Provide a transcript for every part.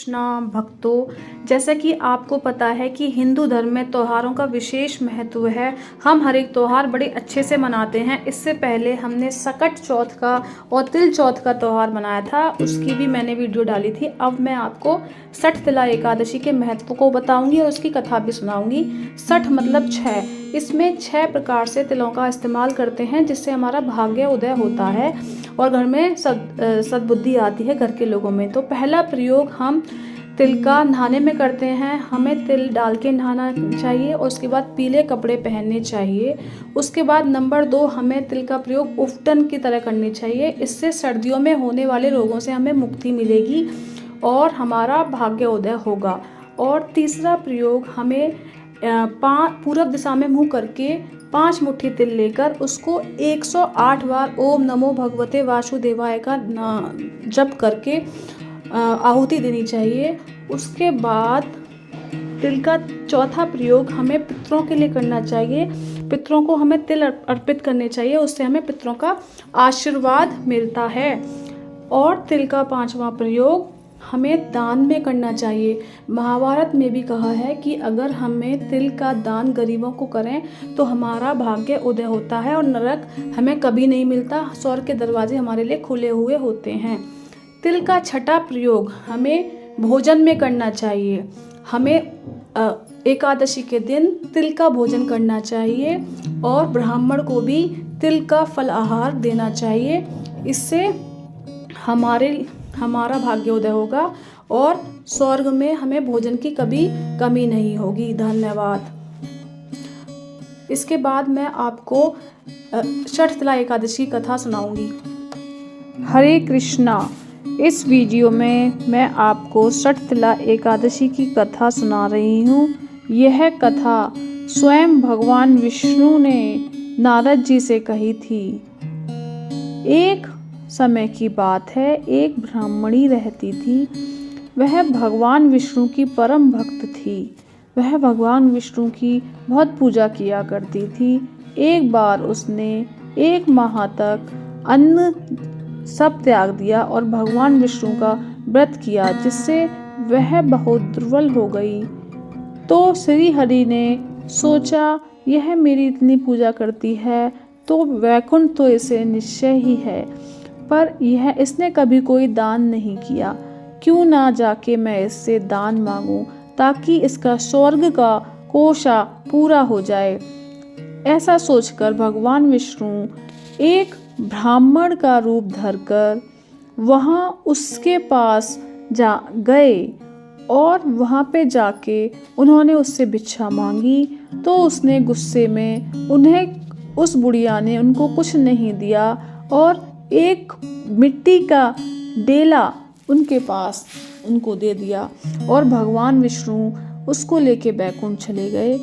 कृष्णा भक्तों, जैसा कि आपको पता है कि हिंदू धर्म में त्योहारों का विशेष महत्व है। हम हर एक त्यौहार बड़े अच्छे से मनाते हैं। इससे पहले हमने सकट चौथ का और तिल चौथ का त्यौहार मनाया था, उसकी भी मैंने वीडियो डाली थी। अब मैं आपको सठ तिला एकादशी के महत्व को बताऊंगी और उसकी कथा भी सुनाऊंगी। सठ मतलब 6, इसमें 6 प्रकार से तिलों का इस्तेमाल करते हैं जिससे हमारा भाग्य उदय होता है और घर में सद्बुद्धि आती है घर के लोगों में। तो पहला प्रयोग हम तिल का नहाने में करते हैं। हमें तिल डाल के नहाना चाहिए और उसके बाद पीले कपड़े पहनने चाहिए। उसके बाद नंबर 2, हमें तिल का प्रयोग उफ्टन की तरह करनी चाहिए। इससे सर्दियों में होने वाले रोगों से हमें मुक्ति मिलेगी और हमारा भाग्य उदय होगा। और तीसरा प्रयोग, हमें पूरब दिशा में मुंह करके 5 मुट्ठी तिल लेकर उसको 108 बार ओम नमो भगवते वासुदेवाय का जप करके आहुति देनी चाहिए। उसके बाद तिल का चौथा प्रयोग हमें पितरों के लिए करना चाहिए। पितरों को हमें तिल अर्पित करने चाहिए, उससे हमें पितरों का आशीर्वाद मिलता है। और तिल का 5वां प्रयोग हमें दान में करना चाहिए। महाभारत में भी कहा है कि अगर हमें तिल का दान गरीबों को करें तो हमारा भाग्य उदय होता है और नरक हमें कभी नहीं मिलता, स्वर्ग के दरवाजे हमारे लिए खुले हुए होते हैं। तिल का 6ठा प्रयोग हमें भोजन में करना चाहिए। हमें एकादशी के दिन तिल का भोजन करना चाहिए और ब्राह्मण को भी तिल का फल आहार देना चाहिए। इससे हमारा भाग्योदय होगा और स्वर्ग में हमें भोजन की कभी कमी नहीं होगी। धन्यवाद। इसके बाद मैं आपको सठ तिला एकादशी की कथा सुनाऊंगी। हरे कृष्णा। इस वीडियो में मैं आपको सठ तिला एकादशी की कथा सुना रही हूँ। यह कथा स्वयं भगवान विष्णु ने नारद जी से कही थी। एक समय की बात है, एक ब्राह्मणी रहती थी। वह भगवान विष्णु की परम भक्त थी। वह भगवान विष्णु की बहुत पूजा किया करती थी। एक बार उसने 1 माह तक अन्न सब त्याग दिया और भगवान विष्णु का व्रत किया, जिससे वह बहुत दुर्बल हो गई। तो श्री हरि ने सोचा, यह मेरी इतनी पूजा करती है तो वैकुंठ तो इसे निश्चय ही है, पर इसने कभी कोई दान नहीं किया। क्यों ना जाके मैं इससे दान मांगूं ताकि इसका स्वर्ग का कोशा पूरा हो जाए। ऐसा सोचकर भगवान विष्णु एक ब्राह्मण का रूप धरकर वहाँ उसके पास जा गए और वहाँ पे जाके उन्होंने उससे भिक्षा मांगी। तो उसने गुस्से में उस बुढ़िया ने उनको कुछ नहीं दिया और एक मिट्टी का डेला उनके पास उनको दे दिया और भगवान विष्णु उसको लेके बैकुंठ चले गए।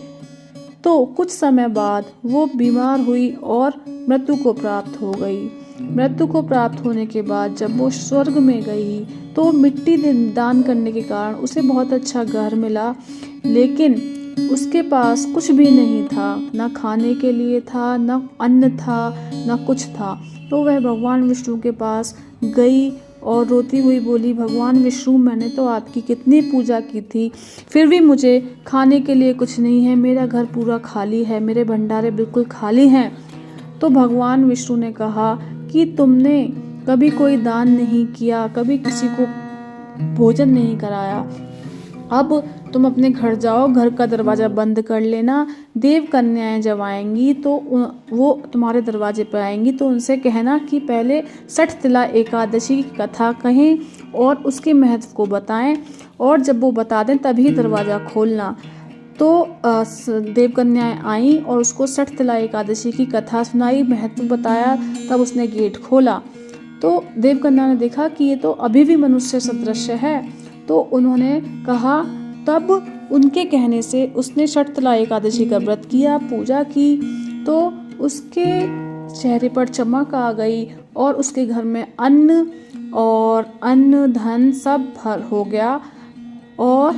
तो कुछ समय बाद वो बीमार हुई और मृत्यु को प्राप्त हो गई। मृत्यु को प्राप्त होने के बाद जब वो स्वर्ग में गई तो मिट्टी दान करने के कारण उसे बहुत अच्छा घर मिला, लेकिन उसके पास कुछ भी नहीं था, ना खाने के लिए था, ना अन्न था, ना कुछ था। तो वह भगवान विष्णु के पास गई और रोती हुई बोली, भगवान विष्णु, मैंने तो आपकी कितनी पूजा की थी, फिर भी मुझे खाने के लिए कुछ नहीं है, मेरा घर पूरा खाली है, मेरे भंडारे बिल्कुल खाली हैं। तो भगवान विष्णु ने कहा कि तुमने कभी कोई दान नहीं किया, कभी किसी को भोजन नहीं कराया, अब तुम अपने घर जाओ, घर का दरवाज़ा बंद कर लेना। देव कन्याएं जब आएंगी तो वो तुम्हारे दरवाजे पर आएंगी तो उनसे कहना कि पहले सठ तिला एकादशी की कथा कहें और उसके महत्व को बताएं, और जब वो बता दें तभी दरवाज़ा खोलना। तो देव कन्याएं आईं और उसको सठ तिला एकादशी की कथा सुनाई, महत्व बताया, तब उसने गेट खोला। तो देव कन्या ने देखा कि ये तो अभी भी मनुष्य सदृश्य है। तो उन्होंने कहा, तब उनके कहने से उसने सठ तिला एकादशी का व्रत किया, पूजा की, तो उसके चेहरे पर चमक आ गई और उसके घर में अन्न धन सब भर हो गया। और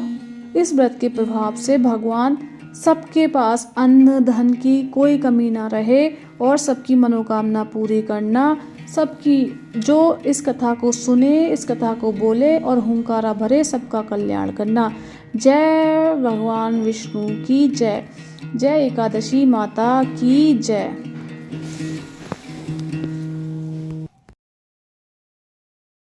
इस व्रत के प्रभाव से भगवान सबके पास अन्न धन की कोई कमी ना रहे और सबकी मनोकामना पूरी करना सबकी जो इस कथा को सुने, इस कथा को बोले और हुंकारा भरे सबका कल्याण करना। जय भगवान विष्णु की जय। जय एकादशी माता की जय।